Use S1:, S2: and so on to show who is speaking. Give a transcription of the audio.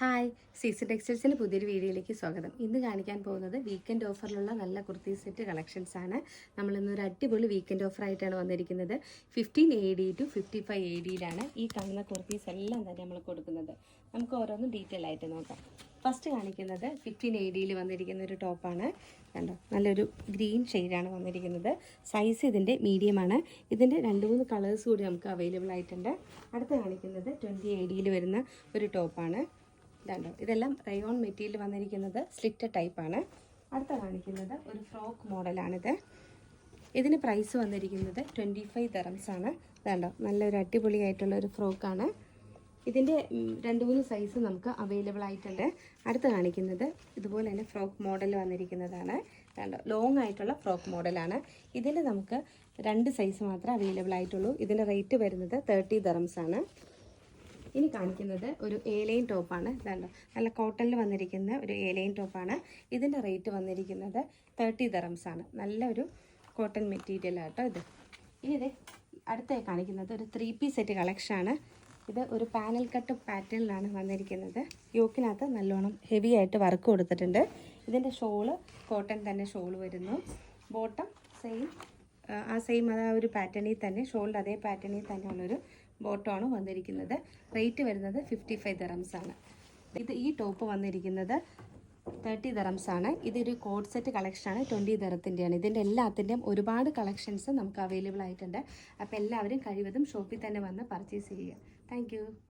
S1: Hi, season ടെക്സ്റ്റൈൽസിൻ്റെ പുതിയൊരു വീഡിയോയിലേക്ക് സ്വാഗതം. ഇന്ന് കാണിക്കാൻ പോകുന്നത് വീക്കെൻഡ് ഓഫറിലുള്ള നല്ല കുർത്തി സെറ്റ് കളക്ഷൻസ് ആണ്. നമ്മളിന്നൊരു അടിപൊളി വീക്കെൻഡ് ഓഫറായിട്ടാണ് വന്നിരിക്കുന്നത്. 15 AD ടു 55 ADയിലാണ് ഈ കാണുന്ന കുർത്തീസ് എല്ലാം തന്നെ നമ്മൾ കൊടുക്കുന്നത്. നമുക്ക് ഓരോന്നും ഡീറ്റെയിൽ ആയിട്ട് നോക്കാം. ഫസ്റ്റ് കാണിക്കുന്നത് 15 ADയിൽ വന്നിരിക്കുന്ന ഒരു ടോപ്പാണ്. കണ്ടോ, നല്ലൊരു ഗ്രീൻ ഷെയ്ഡാണ് വന്നിരിക്കുന്നത്. സൈസ് ഇതിൻ്റെ മീഡിയമാണ്. ഇതിൻ്റെ 2-3 കളേഴ്സ് കൂടി നമുക്ക് അവൈലബിൾ ആയിട്ടുണ്ട്. അടുത്ത് കാണിക്കുന്നത് 20 ADയിൽ വരുന്ന ഒരു ടോപ്പാണ്. ഇതാണ്ടോ, ഇതെല്ലാം റയോൺ മെറ്റീരിയൽ വന്നിരിക്കുന്നത് സ്ലിറ്റഡ് ടൈപ്പാണ്. അടുത്ത കാണിക്കുന്നത് ഒരു ഫ്രോക്ക് മോഡലാണിത്. ഇതിന് പ്രൈസ് വന്നിരിക്കുന്നത് 25 dirhams ആണ്. ഇതാണ്ടോ, നല്ലൊരു അടിപൊളിയായിട്ടുള്ള ഒരു ഫ്രോക്കാണ്. ഇതിൻ്റെ 2-3 സൈസ് നമുക്ക് അവൈലബിൾ ആയിട്ടുണ്ട്. അടുത്ത് കാണിക്കുന്നത് ഇതുപോലെ തന്നെ ഫ്രോക്ക് മോഡൽ വന്നിരിക്കുന്നതാണ്. ഇതാണ്ടോ, ലോങ് ആയിട്ടുള്ള ഫ്രോക്ക് മോഡലാണ്. ഇതിൽ നമുക്ക് 2 സൈസ് മാത്രമേ അവൈലബിൾ ആയിട്ടുള്ളൂ. ഇതിൻ്റെ റേറ്റ് വരുന്നത് 30 dirhams ആണ്. ഇനി കാണിക്കുന്നത് ഒരു എ-ലൈൻ ടോപ്പാണ്. ഇതാണ്ടോ, നല്ല കോട്ടണിൽ വന്നിരിക്കുന്ന ഒരു എ-ലൈൻ ടോപ്പാണ്. ഇതിൻ്റെ റേറ്റ് വന്നിരിക്കുന്നത് 30 dirhams ആണ്. നല്ലൊരു കോട്ടൺ മെറ്റീരിയൽ ആട്ടോ ഇത്. ഇനി ഇത് അടുത്തായി കാണിക്കുന്നത് ഒരു 3-piece സെറ്റ് കളക്ഷനാണ്. ഇത് ഒരു പാനൽ കട്ട് പാറ്റേണിലാണ് വന്നിരിക്കുന്നത്. യോക്കിനകത്ത് നല്ലോണം ഹെവി ആയിട്ട് വർക്ക് കൊടുത്തിട്ടുണ്ട്. ഇതിൻ്റെ ഷോള് കോട്ടൺ തന്നെ ഷോൾ വരുന്നു. ബോട്ടം സെയിം ആ ഒരു പാറ്റേണിൽ തന്നെ, ഷോളിൻ്റെ അതേ പാറ്റേണിൽ തന്നെ ഉള്ളൊരു ബോട്ടമാണ് വന്നിരിക്കുന്നത്. റേറ്റ് വരുന്നത് 55 dirhams ആണ്. ഈ ടോപ്പ് വന്നിരിക്കുന്നത് 30 dirhams ആണ്. ഇതൊരു കോഡ് സെറ്റ് കളക്ഷനാണ്. 20 dirhamത്തിൻ്റെയാണ്. ഇതിൻ്റെ എല്ലാത്തിൻ്റെയും ഒരുപാട് കളക്ഷൻസ് നമുക്ക് അവൈലബിൾ ആയിട്ടുണ്ട്. അപ്പോൾ എല്ലാവരും കഴിവതും ഷോപ്പിൽ തന്നെ വന്ന് പർച്ചേസ് ചെയ്യുക. താങ്ക്